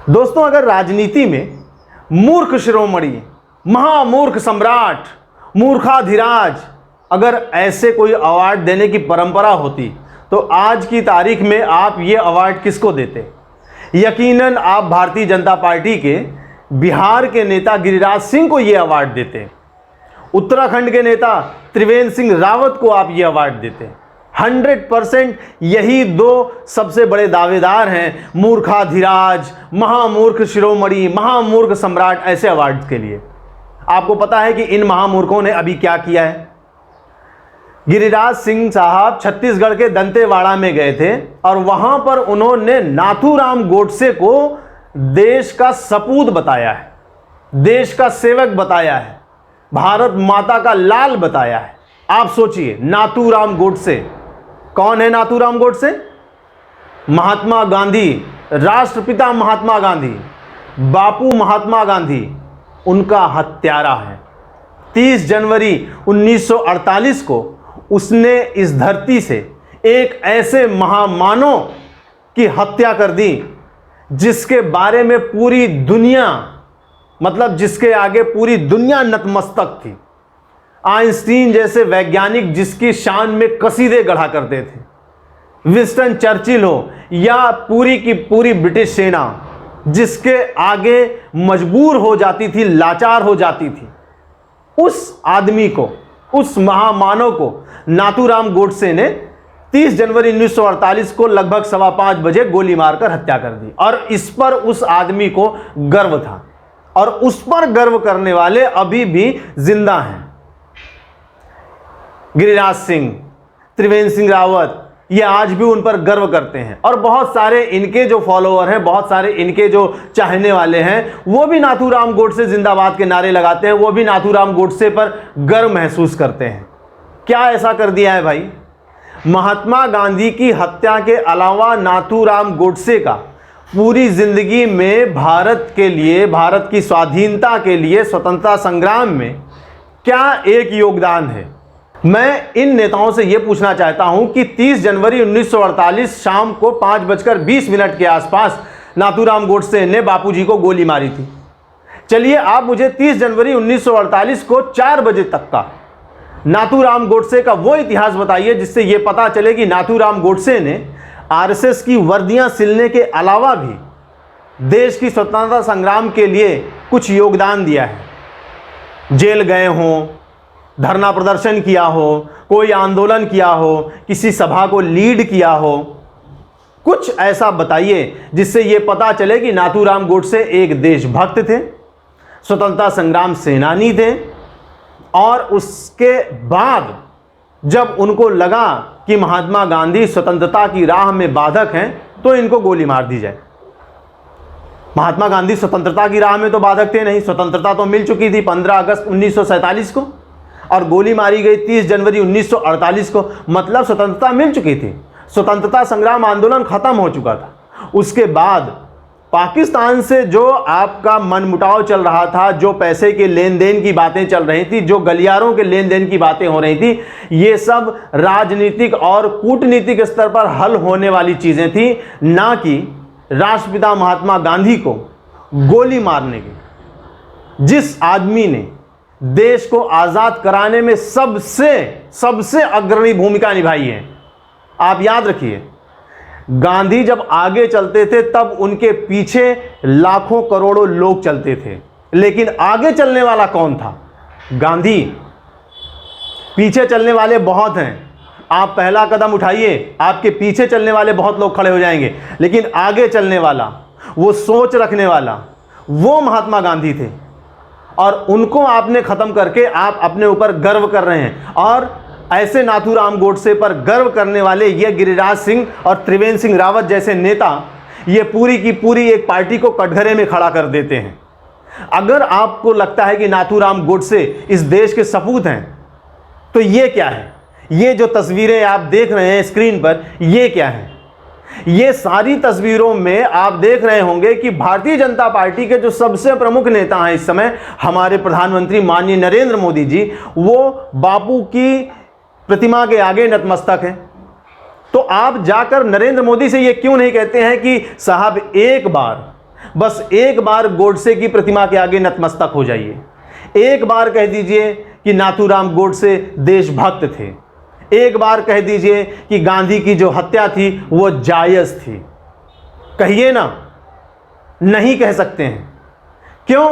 दोस्तों, अगर राजनीति में मूर्ख शिरोमणि, महामूर्ख सम्राट, मूर्खाधिराज, अगर ऐसे कोई अवार्ड देने की परंपरा होती तो आज की तारीख में आप ये अवार्ड किसको देते? यकीनन आप भारतीय जनता पार्टी के बिहार के नेता गिरिराज सिंह को ये अवार्ड देते, उत्तराखंड के नेता त्रिवेंद्र सिंह रावत को आप ये अवार्ड देते। 100% यही दो सबसे बड़े दावेदार हैं मूर्खाधिराज, महामूर्ख शिरोमणि, महामूर्ख सम्राट ऐसे अवार्ड के लिए। आपको पता है कि इन महामूर्खों ने अभी क्या किया है? गिरिराज सिंह साहब छत्तीसगढ़ के दंतेवाड़ा में गए थे और वहां पर उन्होंने नाथूराम गोडसे को देश का सपूत बताया है, देश का सेवक बताया है, भारत माता का लाल बताया है। आप सोचिए, नाथूराम गोडसे कौन है? नाथूराम गोडसे महात्मा गांधी, राष्ट्रपिता महात्मा गांधी, बापू महात्मा गांधी, उनका हत्यारा है। 30 जनवरी 1948 को उसने इस धरती से एक ऐसे महामानव की हत्या कर दी जिसके बारे में पूरी दुनिया, मतलब जिसके आगे पूरी दुनिया नतमस्तक थी। आइंस्टीन जैसे वैज्ञानिक जिसकी शान में कसीदे गढ़ा करते थे, विंस्टन चर्चिल हो या पूरी की पूरी ब्रिटिश सेना जिसके आगे मजबूर हो जाती थी, लाचार हो जाती थी, उस आदमी को, उस महामानव को नाथूराम गोडसे ने 30 जनवरी 1948 को लगभग 5:15 बजे गोली मारकर हत्या कर दी। और इस पर उस आदमी को गर्व था और उस पर गर्व करने वाले अभी भी जिंदा हैं। गिरिराज सिंह, त्रिवेंद्र सिंह रावत, ये आज भी उन पर गर्व करते हैं और बहुत सारे इनके जो फॉलोअर हैं, बहुत सारे इनके जो चाहने वाले हैं, वो भी नाथूराम गोडसे जिंदाबाद के नारे लगाते हैं, वो भी नाथूराम गोडसे पर गर्व महसूस करते हैं। क्या ऐसा कर दिया है भाई? महात्मा गांधी की हत्या के अलावा नाथूराम गोडसे का पूरी जिंदगी में भारत के लिए, भारत की स्वाधीनता के लिए, स्वतंत्रता संग्राम में क्या एक योगदान है? मैं इन नेताओं से यह पूछना चाहता हूं कि 30 जनवरी 1948 शाम को 5:20 के आसपास नाथूराम गोडसे ने बापूजी को गोली मारी थी। चलिए आप मुझे 30 जनवरी 1948 को 4 बजे तक का नाथूराम गोडसे का वो इतिहास बताइए जिससे यह पता चले कि नाथूराम गोडसे ने आरएसएस की वर्दियां सिलने के अलावा भी देश की स्वतंत्रता संग्राम के लिए कुछ योगदान दिया है। जेल गए हों, धरना प्रदर्शन किया हो, कोई आंदोलन किया हो, किसी सभा को लीड किया हो, कुछ ऐसा बताइए जिससे यह पता चले कि नाथूराम गोडसे एक देशभक्त थे, स्वतंत्रता संग्राम सेनानी थे और उसके बाद जब उनको लगा कि महात्मा गांधी स्वतंत्रता की राह में बाधक हैं तो इनको गोली मार दी जाए। महात्मा गांधी स्वतंत्रता की राह में तो बाधक थे नहीं, स्वतंत्रता तो मिल चुकी थी 15 अगस्त 1947 को और गोली मारी गई 30 जनवरी 1948 को, मतलब स्वतंत्रता मिल चुकी थी, स्वतंत्रता संग्राम आंदोलन खत्म हो चुका था। उसके बाद पाकिस्तान से जो आपका मनमुटाव चल रहा था, जो पैसे के लेन देन की बातें चल रही थी, जो गलियारों के लेन देन की बातें हो रही थी, ये सब राजनीतिक और कूटनीतिक स्तर पर हल होने वाली चीजें थी, ना कि राष्ट्रपिता महात्मा गांधी को गोली मारने की। जिस आदमी ने देश को आजाद कराने में सबसे अग्रणी भूमिका निभाई है, आप याद रखिए, गांधी जब आगे चलते थे तब उनके पीछे लाखों करोड़ों लोग चलते थे, लेकिन आगे चलने वाला कौन था? गांधी। पीछे चलने वाले बहुत हैं, आप पहला कदम उठाइए, आपके पीछे चलने वाले बहुत लोग खड़े हो जाएंगे, लेकिन आगे चलने वाला, वो सोच रखने वाला, वो महात्मा गांधी थे और उनको आपने खत्म करके आप अपने ऊपर गर्व कर रहे हैं। और ऐसे नाथूराम गोडसे पर गर्व करने वाले ये गिरिराज सिंह और त्रिवेंद्र सिंह रावत जैसे नेता ये पूरी की पूरी एक पार्टी को कटघरे में खड़ा कर देते हैं। अगर आपको लगता है कि नाथूराम गोडसे इस देश के सपूत हैं तो ये क्या है? ये जो तस्वीरें आप देख रहे हैं स्क्रीन पर, ये क्या है? ये सारी तस्वीरों में आप देख रहे होंगे कि भारतीय जनता पार्टी के जो सबसे प्रमुख नेता हैं इस समय, हमारे प्रधानमंत्री माननीय नरेंद्र मोदी जी, वो बापू की प्रतिमा के आगे नतमस्तक हैं। तो आप जाकर नरेंद्र मोदी से ये क्यों नहीं कहते हैं कि साहब एक बार बस एक बार गोडसे की प्रतिमा के आगे नतमस्तक हो जाइए। एक बार कह दीजिए कि नाथूराम गोडसे देशभक्त थे। एक बार कह दीजिए कि गांधी की जो हत्या थी वो जायज थी। कहिए ना, नहीं कह सकते हैं। क्यों?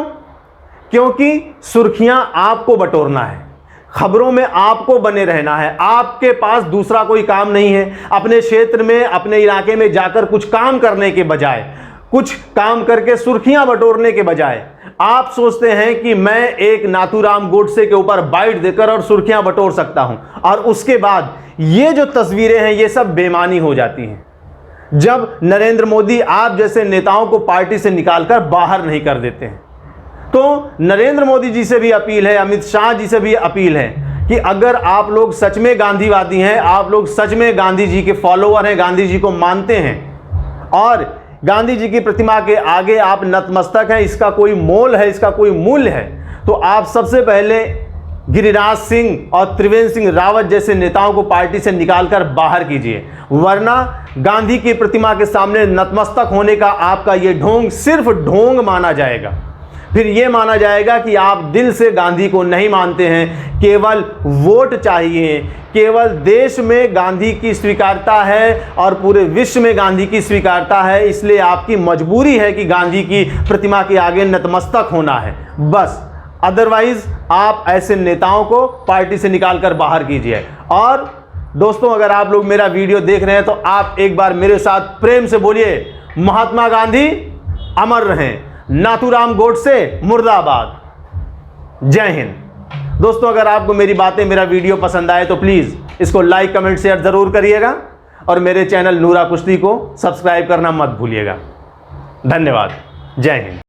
क्योंकि सुर्खियां आपको बटोरना है, खबरों में आपको बने रहना है। आपके पास दूसरा कोई काम नहीं है। अपने क्षेत्र में, अपने इलाके में जाकर कुछ काम करने के बजाय, कुछ काम करके सुर्खियां बटोरने के बजाय आप सोचते हैं कि मैं एक नाथूराम गोडसे के ऊपर बाइट देकर और सुर्खियां बटोर सकता हूं, और उसके बाद ये जो तस्वीरें हैं ये सब बेमानी हो जाती हैं जब नरेंद्र मोदी आप जैसे नेताओं को पार्टी से निकालकर बाहर नहीं कर देते हैं। तो नरेंद्र मोदी जी से भी अपील है, अमित शाह जी से भी अपील है कि अगर आप लोग सच में गांधीवादी हैं, आप लोग सच में गांधी जी के फॉलोअर हैं, गांधी जी को मानते हैं और गांधी जी की प्रतिमा के आगे आप नतमस्तक हैं, इसका कोई मोल है, इसका कोई मूल्य है, तो आप सबसे पहले गिरिराज सिंह और त्रिवेंद्र सिंह रावत जैसे नेताओं को पार्टी से निकालकर बाहर कीजिए, वरना गांधी की प्रतिमा के सामने नतमस्तक होने का आपका यह ढोंग सिर्फ ढोंग माना जाएगा। फिर यह माना जाएगा कि आप दिल से गांधी को नहीं मानते हैं, केवल वोट चाहिए, केवल देश में गांधी की स्वीकारता है और पूरे विश्व में गांधी की स्वीकारता है, इसलिए आपकी मजबूरी है कि गांधी की प्रतिमा के आगे नतमस्तक होना है, बस। अदरवाइज आप ऐसे नेताओं को पार्टी से निकालकर बाहर कीजिए। और दोस्तों, अगर आप लोग मेरा वीडियो देख रहे हैं तो आप एक बार मेरे साथ प्रेम से बोलिए, महात्मा गांधी अमर रहें, नाथूराम गोडसे मुर्दाबाद। जय हिंद। दोस्तों, अगर आपको मेरी बातें, मेरा वीडियो पसंद आए तो प्लीज़ इसको लाइक, कमेंट, शेयर ज़रूर करिएगा और मेरे चैनल नूरा कुश्ती को सब्सक्राइब करना मत भूलिएगा। धन्यवाद। जय हिंद।